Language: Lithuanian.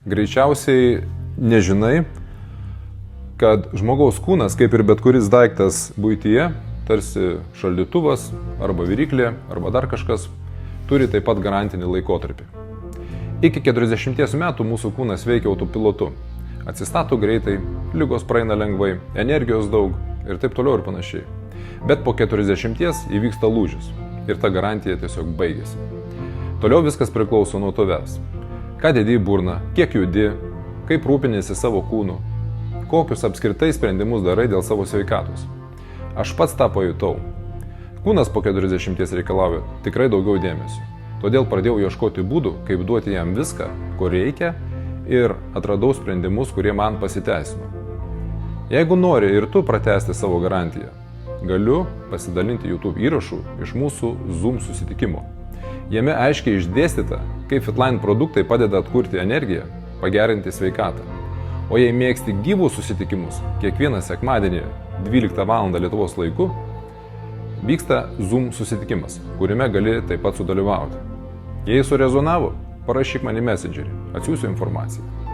Greičiausiai nežinai, kad žmogaus kūnas, kaip ir bet kuris daiktas buityje, tarsi šaldytuvas, arba viryklė, arba dar kažkas, turi taip pat garantinį laikotarpį. Iki 40 metų mūsų kūnas veikia autopilotu. Atsistato greitai, ligos praeina lengvai, energijos daug ir taip toliau ir panašiai. Bet po 40 įvyksta lūžis ir ta garantija tiesiog baigėsi. Toliau viskas priklauso nuo tavęs. Ką dedi į burną, kiek judi, kaip rūpiniesi savo kūnu, kokius apskritai sprendimus darai dėl savo sveikatos. Aš pats tą pajutau. Kūnas po 40 reikalauja tikrai daugiau dėmesio. Todėl pradėjau ieškoti būdų, kaip duoti jam viską, ko reikia, ir atradau sprendimus, kurie man pasiteisino. Jeigu nori ir tu pratęsti savo garantiją, galiu pasidalinti YouTube įrašų iš mūsų Zoom susitikimo. Jame aiškiai išdėstyta, kaip Fitline produktai padeda atkurti energiją, pagerinti sveikatą. O jei mėgsti gyvus susitikimus, kiekvieną sekmadienį 12 val. Lietuvos laiku vyksta Zoom susitikimas, kuriame gali taip pat sudalyvauti. Jei surezonavo, parašyk man į Messengerį, atsiųsiu informaciją.